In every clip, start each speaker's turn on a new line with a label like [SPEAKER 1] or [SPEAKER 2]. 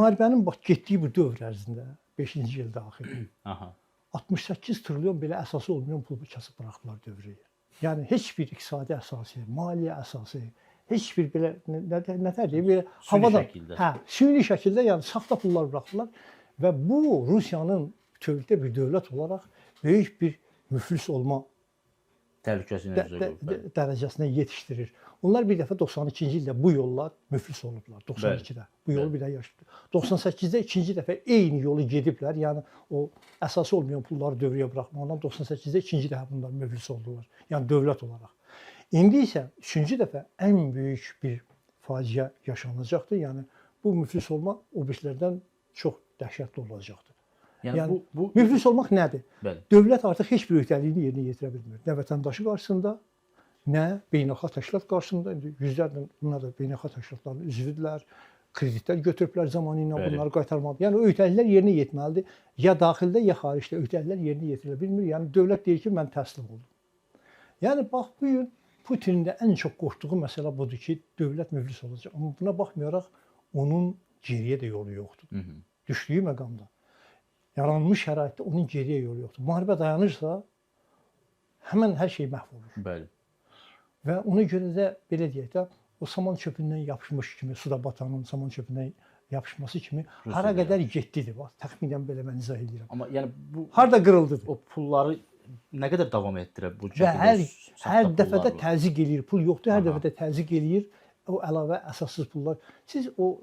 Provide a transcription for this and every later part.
[SPEAKER 1] müharibənin bax getdiyi bu dövr ərzində 5-ci il daxil 68 trilyon belə əsası olmayan pul kasıb buraxdılar dövrəyə. Yəni heç bir iqtisadi əsası, maliyyə əsası, heç bir belə nətər deyim, belə havada süni şəkildə yəni saxta pullar buraxdılar və bu Rusiyanın bütövlükdə bir dövlət olaraq böyük bir müflis olma dərəcəsinə yetişdirir. Onlar bir dəfə 92-ci ildə bu yolla müflis olublar, 92-də. Bu yolu bir də yaşadı. 98-də ikinci dəfə eyni yolu gediblər. Yəni o əsası olmayan pulları dövrəyə buraxmaqla 98-də ikinci dəfə bunlar müflis oldular. Yəni dövlət olaraq. İndi isə üçüncü dəfə ən böyük bir faciə yaşanacaqdır. Yəni bu müflis olma o birlərdən çox dəhşətli olacaqdır. Yəni bu müflis olmaq nədir? Dövlət artıq heç bir öhdəliyini yerinə yetirə bilmir. Nə vətəndaşı qarşısında, nə beynəlxalq təşkilat qarşısında. Yüzlərlə bunlar da beynəlxalq təşkilatların üzvüdürlər. Kreditlər götürüblər zamanı ilə bunları qaytarmalıdır. Yəni o öhdəliklər yerinə yetməlidir. Ya daxildə, ya xaricdə öhdəliklər yerinə yetirilə bilmir. Yəni dövlət deyir ki, mən təslim oldum. Yəni bax bu gün Putinin də ən çox qorxduğu məsələ budur ki, dövlət müflis olacaq. Amma buna baxmayaraq onun geriyə də yolu yoxdur. Düşdüyü məqamda. Yaranmış şəraitdə onun geriyə yolu yoxdur. Müharibə dayanırsa, həmən hər şey məhv olur. Bəli. Və ona görə də belə deyək də, o saman çöpündən yapışmış kimi, suda batanın saman çöpündən yapışması kimi hara qədər getdidir. Təxminən belə mən izah edirəm.
[SPEAKER 2] Amma yəni bu
[SPEAKER 1] harda qırıldı?
[SPEAKER 2] O pulları nə qədər davam etdirib bu
[SPEAKER 1] şəkildə? Hər dəfədə təzyiq eləyir. Pul yoxdur, hər dəfədə təzyiq eləyir. O əlavə əsassız pullar. Siz o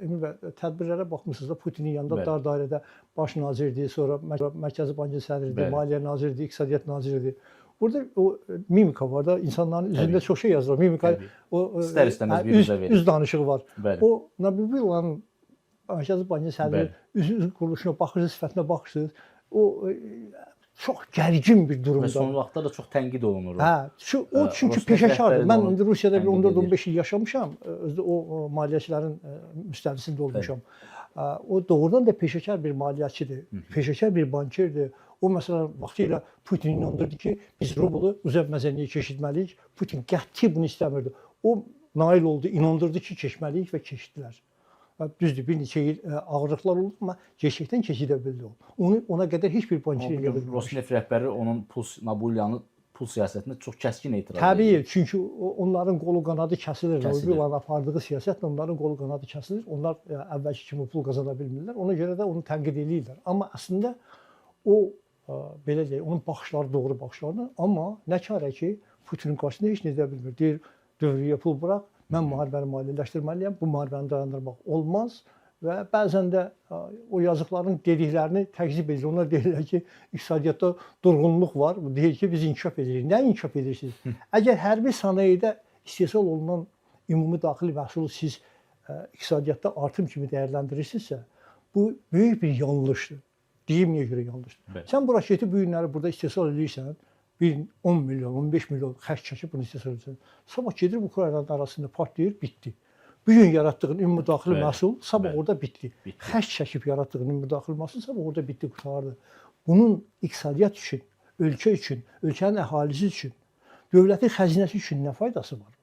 [SPEAKER 1] Emin bəy tədbirlərə baxmısınız da, Putinin yanında dar dairədə baş nazirdir, sonra Mərkəzi Bankın sədridir, Maliyyə naziridir, İqtisadiyyat naziridir. Burada o mimika var da, insanların üzündə çox şey yazılır. Mimika o
[SPEAKER 2] istər-istəməz bir
[SPEAKER 1] üz danışığı var. O Nabiullanın Mərkəzi Bankın sədri üz quruluşuna baxırsınız, sifətinə baxırsınız. O çox gərgin bir durumda.
[SPEAKER 2] Və son vaxtlarda da çox tənqid olunur.
[SPEAKER 1] O çünki peşəkardır. Mən Rusiyada 14-15 il yaşamışam. Özdə o maliyyəçilərin müstəvisində olmuşam. O doğrudan da peşəkar bir maliyyəçidir. Peşəkar bir bankirdir. O məsələn vaxtilə Putin inandırdı ki, biz rublu uzaq məzəniyə keçirməliyik. Putin qəti bunu istəmirdi. O nail oldu, inandırdı ki, keçməliyik və keçdilər. Düzdür, bir neçə il ağırlıqlar oldu, amma gerçəkdən keçidə bildi o. Ona qədər heç bir bankir eləyə bilməmişdi.
[SPEAKER 2] Rosneft rəhbəri onun Nabiullanın pul siyasətinə çox kəskin etiraz edir.
[SPEAKER 1] Təbii, çünki onların qolu qanadı kəsilir. Nabiullanın apardığı siyasətlə onların qolu qanadı kəsilir. Onlar əvvəlki kimi pul qazana bilmirlər. Ona görə də onu tənqid edirlər. Amma əslində o, belə deyək, onun baxışları doğru baxışlardır. Amma nə kərə ki, Putinin qarşısında heç nə edə bilmir. Deyir, dövrəyə pul burax. Mən müharibəni maliyyələşdirməliyəm, bu müharibəni dayandırmaq olmaz və bəzən də o yazıqların dediklərini təkzib edir. Onlar deyirlər ki, iqtisadiyyatda durğunluq var, deyir ki, biz inkişaf edirik. Nə inkişaf edirsiniz? Əgər hərbi sənayedə istehsal olunan ümumi daxili məhsulu siz iqtisadiyyatda artım kimi dəyərləndirirsinizsə, bu böyük bir yanlışdır. Deyim niyə görə yanlışdır? Sən bu raketi bu günləri burada istehsal edirsən, 10 milyon, 15 milyon xərc çəkib bunu istehsal edirsən. Sabah gedir Ukraynanın arasında partlayır, bitdi. Bu gün yaratdığın ümumi daxili məhsul sabah orada bitdi. Xərc çəkib yaratdığın ümumi daxili məhsul sabah orada bitdi, qurtardı. Bunun iqtisadiyyat üçün, ölkə üçün, ölkənin əhalisi üçün, dövlətin xəzinəsi üçün nə faydası var?